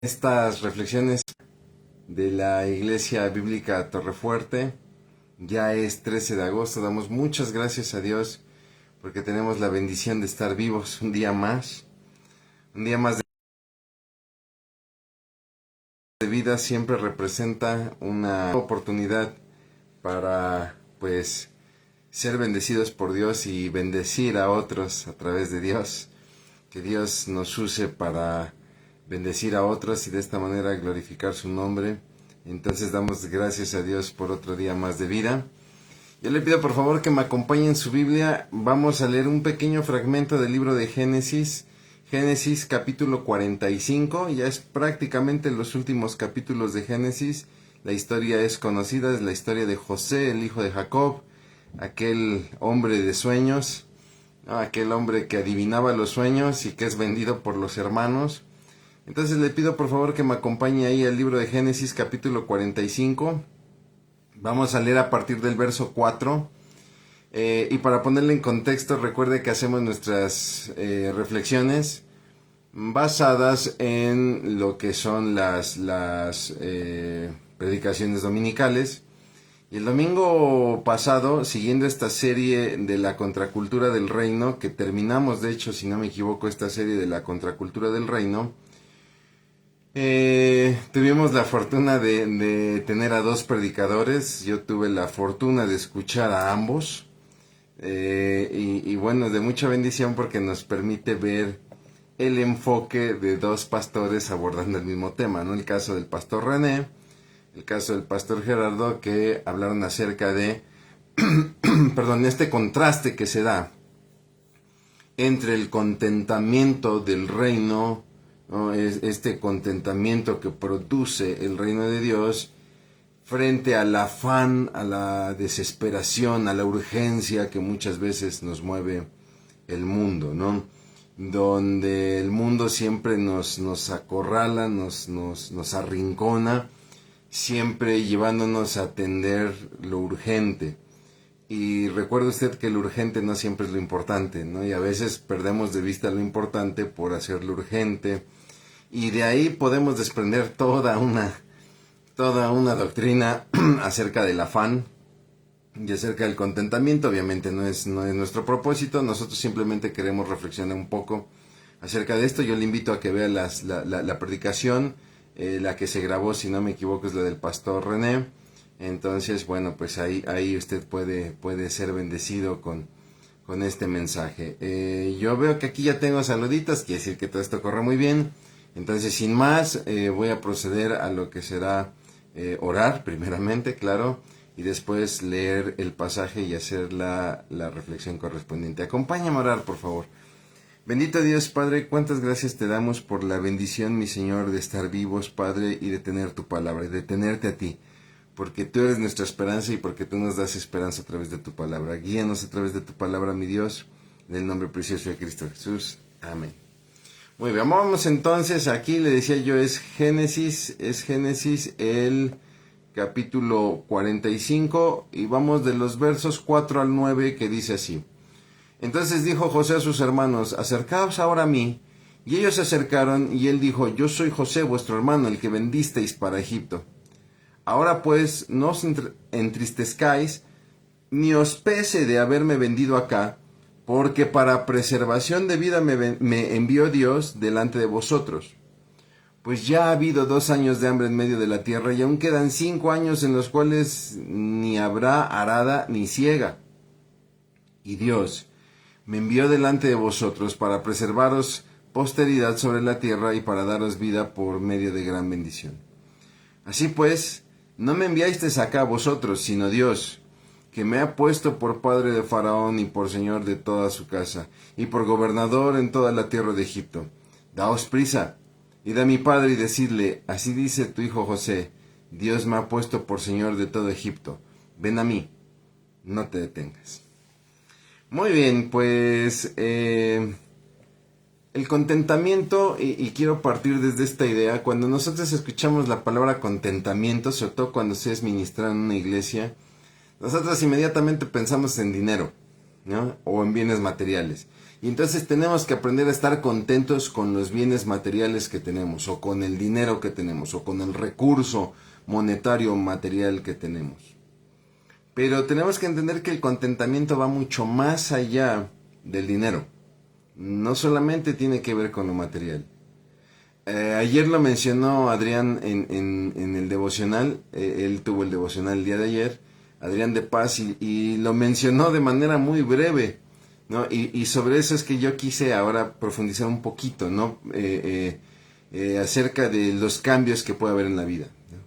Estas reflexiones de la Iglesia Bíblica Torrefuerte. Ya es 13 de agosto, damos muchas gracias a Dios porque tenemos la bendición de estar vivos un día más de vida siempre representa una oportunidad para pues ser bendecidos por Dios y bendecir a otros a través de Dios. Que Dios nos use para bendecir a otros y de esta manera glorificar su nombre. Entonces damos gracias a Dios por otro día más de vida. Yo le pido por favor que me acompañe en su Biblia. Vamos a leer un pequeño fragmento del libro de Génesis. Génesis capítulo 45. Ya es prácticamente los últimos capítulos de Génesis. La historia es conocida, es la historia de José, el hijo de Jacob, aquel hombre de sueños, aquel hombre que adivinaba los sueños y que es vendido por los hermanos. Entonces le pido por favor que me acompañe ahí al libro de Génesis capítulo 45. Vamos a leer a partir del verso 4. Y para ponerle en contexto, recuerde que hacemos nuestras reflexiones basadas en lo que son las predicaciones dominicales. Y el domingo pasado, siguiendo esta serie de la contracultura del reino, que terminamos de hecho, si no me equivoco, esta serie de la contracultura del reino, tuvimos la fortuna de tener a dos predicadores. Yo tuve la fortuna de escuchar a ambos. Y bueno, de mucha bendición porque nos permite ver el enfoque de dos pastores abordando el mismo tema, ¿no? El caso del pastor René, el caso del pastor Gerardo, que hablaron acerca de, perdón, este contraste que se da entre el contentamiento del reino, ¿no? Este contentamiento que produce el reino de Dios frente al afán, a la desesperación, a la urgencia que muchas veces nos mueve el mundo, ¿no? Donde el mundo siempre nos acorrala, nos arrincona, siempre llevándonos a atender lo urgente. Y recuerde usted que lo urgente no siempre es lo importante, ¿no? Y a veces perdemos de vista lo importante por hacer lo urgente. Y de ahí podemos desprender toda una doctrina acerca del afán y acerca del contentamiento. Obviamente no es nuestro propósito. Nosotros simplemente queremos reflexionar un poco acerca de esto. Yo le invito a que vea la predicación, la que se grabó, si no me equivoco, es la del pastor René. Entonces, bueno, pues ahí usted puede ser bendecido con este mensaje. Yo veo que aquí ya tengo saluditos, quiere decir que todo esto corre muy bien. Entonces, sin más, voy a proceder a lo que será orar, primeramente, claro, y después leer el pasaje y hacer la reflexión correspondiente. Acompáñame a orar, por favor. Bendito Dios, Padre, cuántas gracias te damos por la bendición, mi Señor, de estar vivos, Padre, y de tener tu palabra, y de tenerte a ti, porque tú eres nuestra esperanza y porque tú nos das esperanza a través de tu palabra. Guíanos a través de tu palabra, mi Dios, en el nombre precioso de Cristo Jesús. Amén. Muy bien, vamos entonces, aquí le decía yo, es Génesis el capítulo 45 y vamos de los versos 4 al 9 que dice así. Entonces dijo José a sus hermanos, acercaos ahora a mí. Y ellos se acercaron y él dijo, yo soy José vuestro hermano, el que vendisteis para Egipto. Ahora pues no os entristezcáis, ni os pese de haberme vendido acá, porque para preservación de vida me envió Dios delante de vosotros. Pues ya ha habido 2 años de hambre en medio de la tierra, y aún quedan 5 años en los cuales ni habrá arada ni siega. Y Dios me envió delante de vosotros para preservaros posteridad sobre la tierra y para daros vida por medio de gran bendición. Así pues, no me enviasteis acá vosotros, sino Dios, que me ha puesto por padre de Faraón y por señor de toda su casa, y por gobernador en toda la tierra de Egipto. Daos prisa, id a mi padre y decidle, así dice tu hijo José, Dios me ha puesto por señor de todo Egipto. Ven a mí, no te detengas. Muy bien, pues el contentamiento, y quiero partir desde esta idea, cuando nosotros escuchamos la palabra contentamiento, sobre todo cuando se es ministrado en una iglesia, nosotros inmediatamente pensamos en dinero, ¿no? O en bienes materiales. Y entonces tenemos que aprender a estar contentos con los bienes materiales que tenemos, o con el dinero que tenemos, o con el recurso monetario material que tenemos. Pero tenemos que entender que el contentamiento va mucho más allá del dinero. No solamente tiene que ver con lo material. Ayer lo mencionó Adrián en el devocional, él tuvo el devocional el día de ayer, Adrián de Paz, y lo mencionó de manera muy breve, ¿no? Y sobre eso es que yo quise ahora profundizar un poquito, ¿no? Acerca de los cambios que puede haber en la vida, ¿no?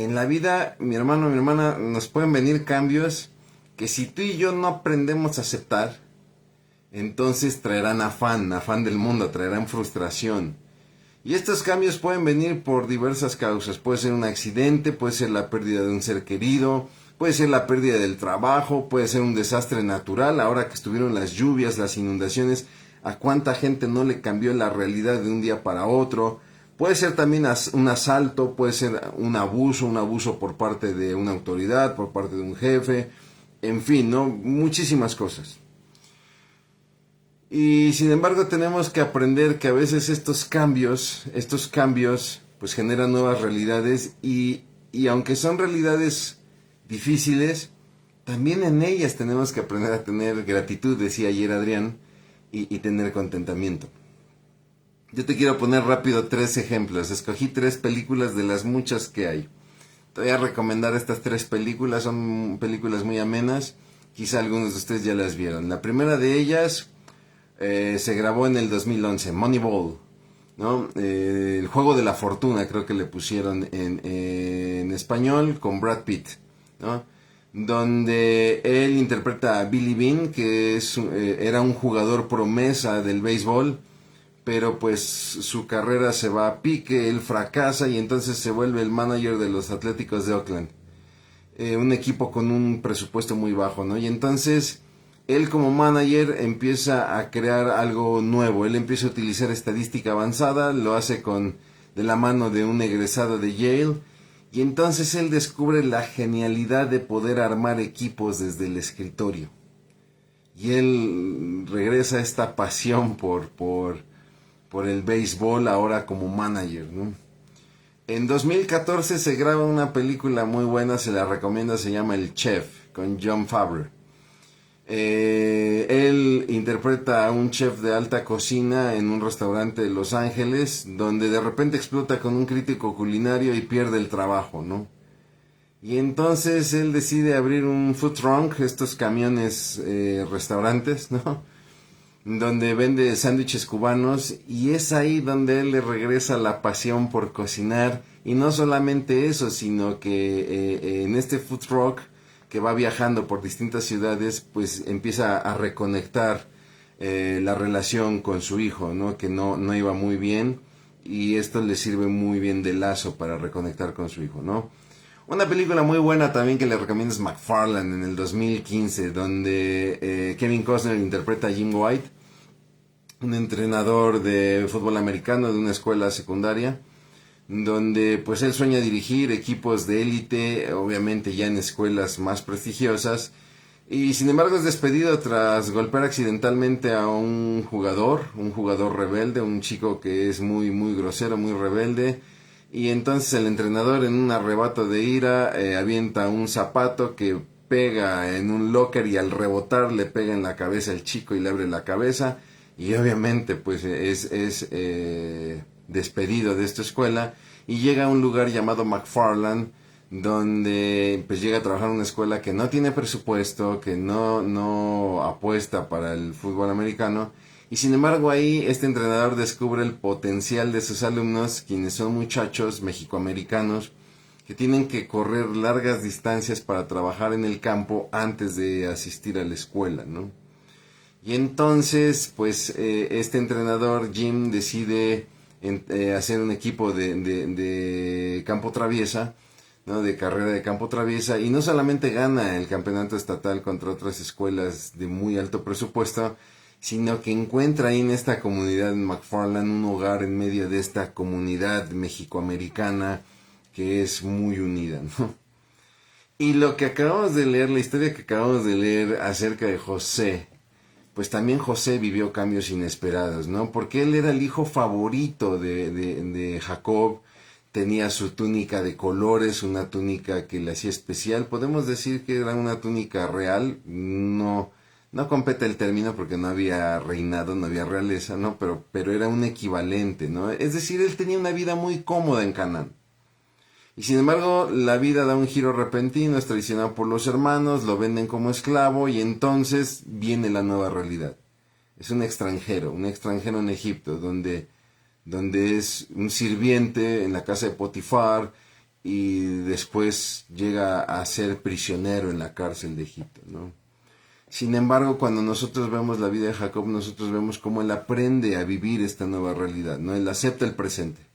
En la vida, mi hermano, mi hermana, nos pueden venir cambios que si tú y yo no aprendemos a aceptar, entonces traerán afán del mundo, traerán frustración. Y estos cambios pueden venir por diversas causas. Puede ser un accidente, puede ser la pérdida de un ser querido, puede ser la pérdida del trabajo, puede ser un desastre natural. Ahora que estuvieron las lluvias, las inundaciones, ¿a cuánta gente no le cambió la realidad de un día para otro? Puede ser también un asalto, puede ser un abuso por parte de una autoridad, por parte de un jefe, en fin, ¿no? Muchísimas cosas. Y sin embargo tenemos que aprender que a veces estos cambios, pues generan nuevas realidades y aunque son realidades difíciles, también en ellas tenemos que aprender a tener gratitud, decía ayer Adrián, y tener contentamiento. Yo te quiero poner rápido 3 ejemplos. Escogí 3 películas de las muchas que hay. Te voy a recomendar estas 3 películas, son películas muy amenas, quizá algunos de ustedes ya las vieron. La primera de ellas se grabó en el 2011, Moneyball, ¿no? El juego de la fortuna, creo que le pusieron en español, con Brad Pitt, ¿no? Donde él interpreta a Billy Bean, que era un jugador promesa del béisbol, pero pues su carrera se va a pique, él fracasa y entonces se vuelve el manager de los Atléticos de Oakland, un equipo con un presupuesto muy bajo, ¿no? Y entonces él como manager empieza a crear algo nuevo, él empieza a utilizar estadística avanzada, lo hace de la mano de un egresado de Yale, y entonces él descubre la genialidad de poder armar equipos desde el escritorio. Y él regresa a esta pasión por el béisbol ahora como manager, ¿no? En 2014 se graba una película muy buena, se la recomiendo, se llama El Chef, con Jon Favreau. Él interpreta a un chef de alta cocina en un restaurante de Los Ángeles, donde de repente explota con un crítico culinario y pierde el trabajo, ¿no? Y entonces él decide abrir un food trunk, estos camiones restaurantes, ¿no? Donde vende sándwiches cubanos, y es ahí donde él le regresa la pasión por cocinar. Y no solamente eso, sino que en este food truck que va viajando por distintas ciudades, pues empieza a reconectar la relación con su hijo, ¿no? Que no iba muy bien, y esto le sirve muy bien de lazo para reconectar con su hijo, ¿no? Una película muy buena también que le recomiendo es McFarland, en el 2015, donde Kevin Costner interpreta a Jim White, un entrenador de fútbol americano de una escuela secundaria, donde pues él sueña dirigir equipos de élite, obviamente ya en escuelas más prestigiosas, y sin embargo es despedido tras golpear accidentalmente a un jugador rebelde, un chico que es muy grosero, muy rebelde, y entonces el entrenador, en un arrebato de ira, avienta un zapato que pega en un locker, y al rebotar le pega en la cabeza al chico y le abre la cabeza, y obviamente pues es despedido de esta escuela y llega a un lugar llamado McFarland, donde pues llega a trabajar en una escuela que no tiene presupuesto, que no apuesta para el fútbol americano, y sin embargo ahí este entrenador descubre el potencial de sus alumnos, quienes son muchachos mexicoamericanos que tienen que correr largas distancias para trabajar en el campo antes de asistir a la escuela, ¿no? Y entonces pues este entrenador Jim decide hacer un equipo de campo traviesa, ¿no? De carrera de campo traviesa, y no solamente gana el campeonato estatal contra otras escuelas de muy alto presupuesto, sino que encuentra ahí en esta comunidad en McFarland un hogar en medio de esta comunidad mexicoamericana que es muy unida, ¿no? Y lo que acabamos de leer, la historia que acabamos de leer acerca de José, pues también José vivió cambios inesperados, ¿no? Porque él era el hijo favorito de Jacob, tenía su túnica de colores, una túnica que le hacía especial. Podemos decir que era una túnica real, no compete el término porque no había reinado, no había realeza, ¿no? Pero era un equivalente, ¿no? Es decir, él tenía una vida muy cómoda en Canaán. Y sin embargo, la vida da un giro repentino, es traicionado por los hermanos, lo venden como esclavo y entonces viene la nueva realidad. Es un extranjero en Egipto, donde es un sirviente en la casa de Potifar y después llega a ser prisionero en la cárcel de Egipto, ¿no? Sin embargo, cuando nosotros vemos la vida de Jacob, nosotros vemos cómo él aprende a vivir esta nueva realidad, ¿no? Él acepta el presente.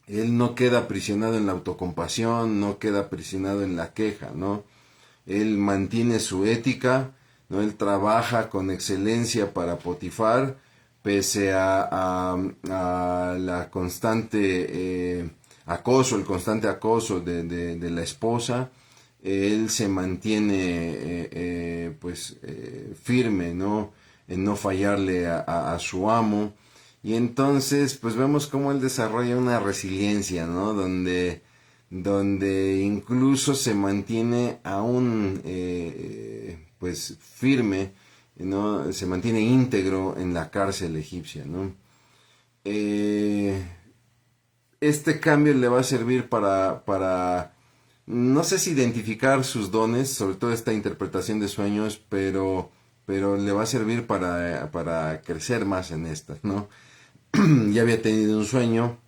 Él no queda aprisionado en la autocompasión, no queda aprisionado en la queja, ¿no? Él mantiene su ética, ¿no? Él trabaja con excelencia para Potifar, pese a la constante acoso, el constante acoso de la esposa. Él se mantiene firme, ¿no? En no fallarle a su amo. Y entonces, pues vemos cómo él desarrolla una resiliencia, ¿no? Donde incluso se mantiene aún, pues, firme, ¿no? Se mantiene íntegro en la cárcel egipcia, ¿no? Este cambio le va a servir para, no sé si identificar sus dones, sobre todo esta interpretación de sueños, pero le va a servir para crecer más en esta, ¿no? Ya había tenido un sueño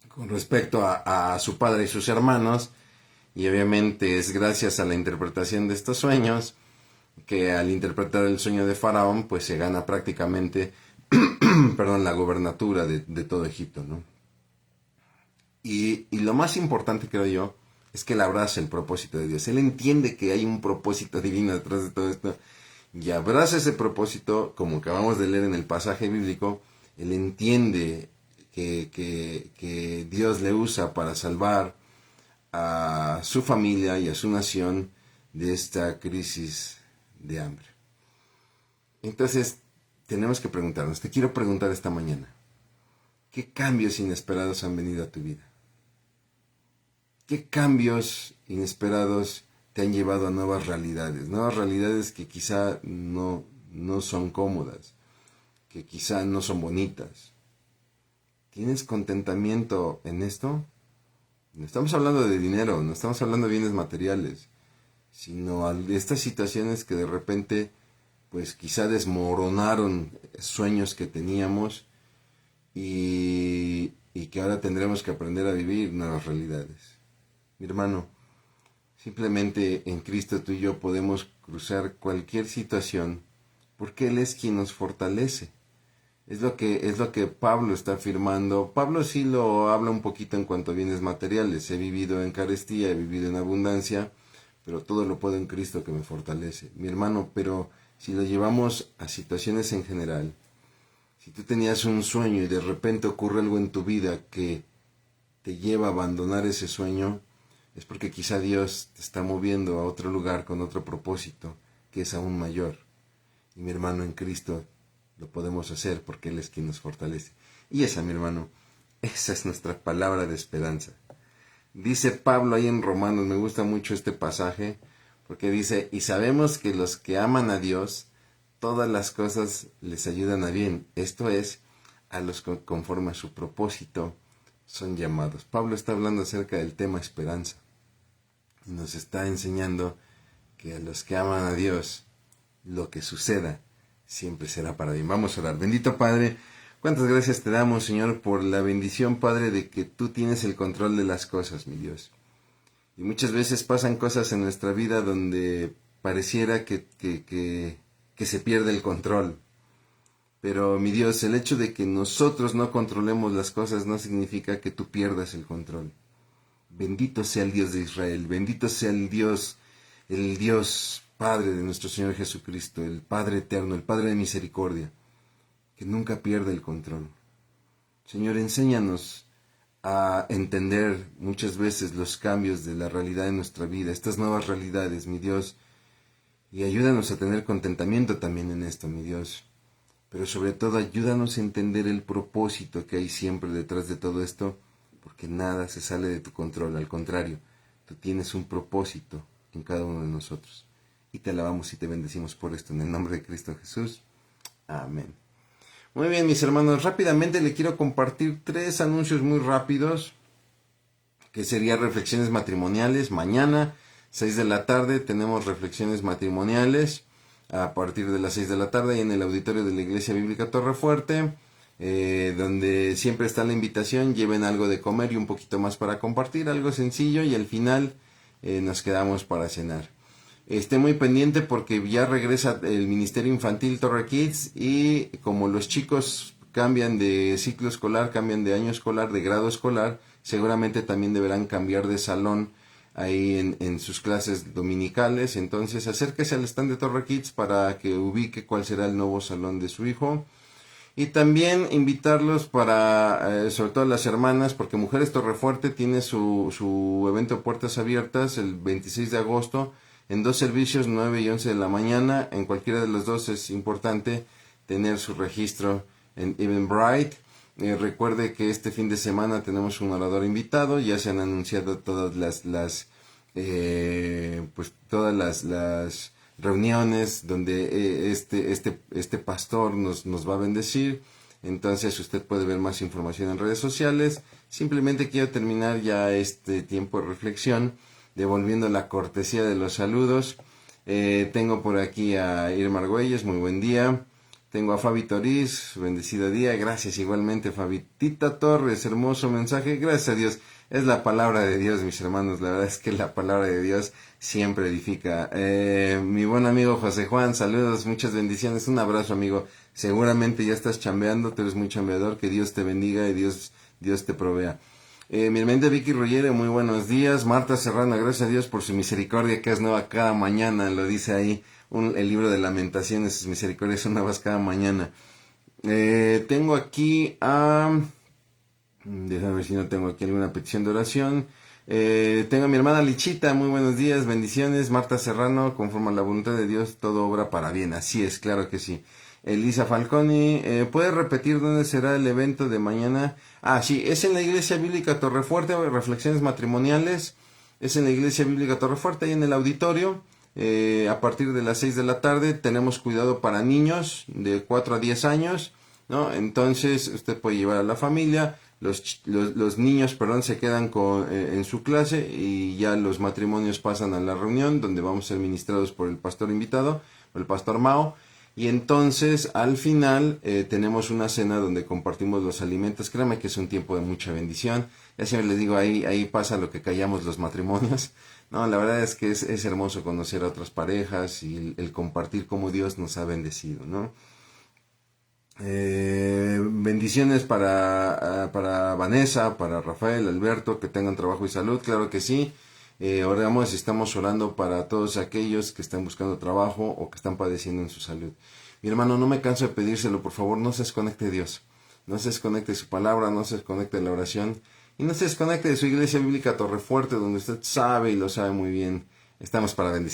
con respecto a su padre y sus hermanos, y obviamente es gracias a la interpretación de estos sueños que al interpretar el sueño de Faraón, pues se gana prácticamente, perdón, la gobernatura de todo Egipto, ¿no? Y lo más importante, creo yo, es que él abraza el propósito de Dios. Él entiende que hay un propósito divino detrás de todo esto y abraza ese propósito, como acabamos de leer en el pasaje bíblico. Él entiende que Dios le usa para salvar a su familia y a su nación de esta crisis de hambre. Entonces, tenemos que preguntarnos, te quiero preguntar esta mañana, ¿qué cambios inesperados han venido a tu vida? ¿Qué cambios inesperados te han llevado a nuevas realidades? Nuevas realidades que quizá no son cómodas, que quizá no son bonitas. ¿Tienes contentamiento en esto? No estamos hablando de dinero, no estamos hablando de bienes materiales, sino de estas situaciones que de repente, pues quizá desmoronaron sueños que teníamos y que ahora tendremos que aprender a vivir nuevas realidades. Mi hermano, simplemente en Cristo tú y yo podemos cruzar cualquier situación porque Él es quien nos fortalece. Es lo que Pablo está afirmando. Pablo sí lo habla un poquito en cuanto a bienes materiales. He vivido en carestía, he vivido en abundancia, pero todo lo puedo en Cristo que me fortalece. Mi hermano, pero si lo llevamos a situaciones en general, si tú tenías un sueño y de repente ocurre algo en tu vida que te lleva a abandonar ese sueño, es porque quizá Dios te está moviendo a otro lugar con otro propósito que es aún mayor. Y mi hermano, en Cristo lo podemos hacer porque Él es quien nos fortalece. Y esa, mi hermano, esa es nuestra palabra de esperanza. Dice Pablo ahí en Romanos, me gusta mucho este pasaje, porque dice, y sabemos que los que aman a Dios, todas las cosas les ayudan a bien. Esto es, a los que conforme a su propósito son llamados. Pablo está hablando acerca del tema esperanza. Y nos está enseñando que a los que aman a Dios, lo que suceda siempre será para bien. Vamos a orar. Bendito Padre, cuántas gracias te damos, Señor, por la bendición, Padre, de que tú tienes el control de las cosas, mi Dios. Y muchas veces pasan cosas en nuestra vida donde pareciera que se pierde el control. Pero, mi Dios, el hecho de que nosotros no controlemos las cosas no significa que tú pierdas el control. Bendito sea el Dios de Israel, bendito sea el Dios Padre de nuestro Señor Jesucristo, el Padre eterno, el Padre de misericordia, que nunca pierde el control. Señor, enséñanos a entender muchas veces los cambios de la realidad de nuestra vida, estas nuevas realidades, mi Dios, Y ayúdanos a tener contentamiento también en esto, mi Dios. Pero sobre todo ayúdanos a entender el propósito que hay siempre detrás de todo esto, porque nada se sale de tu control, al contrario, tú tienes un propósito en cada uno de nosotros. Y te alabamos y te bendecimos por esto en el nombre de Cristo Jesús. Amén. Muy bien, mis hermanos, rápidamente le quiero compartir 3 anuncios muy rápidos, que serían reflexiones matrimoniales. Mañana, 6 de la tarde, tenemos reflexiones matrimoniales a partir de las 6 de la tarde en el auditorio de la Iglesia Bíblica Torrefuerte, donde siempre está la invitación, lleven algo de comer y un poquito más para compartir, algo sencillo, y al final nos quedamos para cenar. Esté muy pendiente porque ya regresa el Ministerio Infantil Torre Kids, y como los chicos cambian de ciclo escolar, cambian de año escolar, de grado escolar, seguramente también deberán cambiar de salón ahí en sus clases dominicales. Entonces acérquese al stand de Torre Kids para que ubique cuál será el nuevo salón de su hijo. Y también invitarlos para, sobre todo las hermanas, porque Mujeres Torrefuerte tiene su evento de puertas abiertas el 26 de agosto, en 2 servicios, 9 y 11 de la mañana. En cualquiera de los dos es importante tener su registro en Eventbrite. Recuerde que este fin de semana tenemos un orador invitado, ya se han anunciado todas todas las reuniones donde este pastor nos va a bendecir. Entonces usted puede ver más información en redes sociales. Simplemente quiero terminar ya este tiempo de reflexión devolviendo la cortesía de los saludos. Tengo por aquí a Irma Argüelles, muy buen día. Tengo a Fabi Toriz, bendecido día, gracias igualmente Fabi. Tita Torres, hermoso mensaje, gracias a Dios. Es la palabra de Dios, mis hermanos, la verdad es que la palabra de Dios siempre edifica. Mi buen amigo José Juan, saludos, muchas bendiciones, un abrazo amigo. Seguramente ya estás chambeando, tú eres muy chambeador, que Dios te bendiga y Dios te provea. Mi hermana Vicky Ruggiero, muy buenos días. Marta Serrano, gracias a Dios por su misericordia que es nueva cada mañana, lo dice ahí el libro de Lamentaciones, sus misericordias son nuevas cada mañana. Tengo aquí déjame ver si no tengo aquí alguna petición de oración. Tengo a mi hermana Lichita, muy buenos días, bendiciones. Marta Serrano, conforme a la voluntad de Dios, todo obra para bien. Así es, claro que sí. Elisa Falconi, ¿puedes repetir dónde será el evento de mañana? Sí, es en la Iglesia Bíblica Torrefuerte, reflexiones matrimoniales. Es en la Iglesia Bíblica Torrefuerte, ahí en el auditorio. A partir de las 6 de la tarde tenemos cuidado para niños de 4 a 10 años, ¿no? Entonces usted puede llevar a la familia, los niños, se quedan en su clase, y ya los matrimonios pasan a la reunión donde vamos a ser ministrados por el pastor invitado, por el pastor Mao. Y entonces al final tenemos una cena donde compartimos los alimentos. Créanme que es un tiempo de mucha bendición. Ya siempre les digo, ahí pasa lo que callamos los matrimonios. No, la verdad es que es hermoso conocer a otras parejas y el compartir cómo Dios nos ha bendecido, ¿no? Bendiciones para Vanessa, para Rafael, Alberto, que tengan trabajo y salud, claro que sí. Oramos y estamos orando para todos aquellos que están buscando trabajo o que están padeciendo en su salud. Mi hermano, no me canso de pedírselo, por favor, no se desconecte de Dios, no se desconecte de su palabra, no se desconecte de la oración, y no se desconecte de su Iglesia Bíblica Torrefuerte, donde usted sabe y lo sabe muy bien, estamos para bendecir.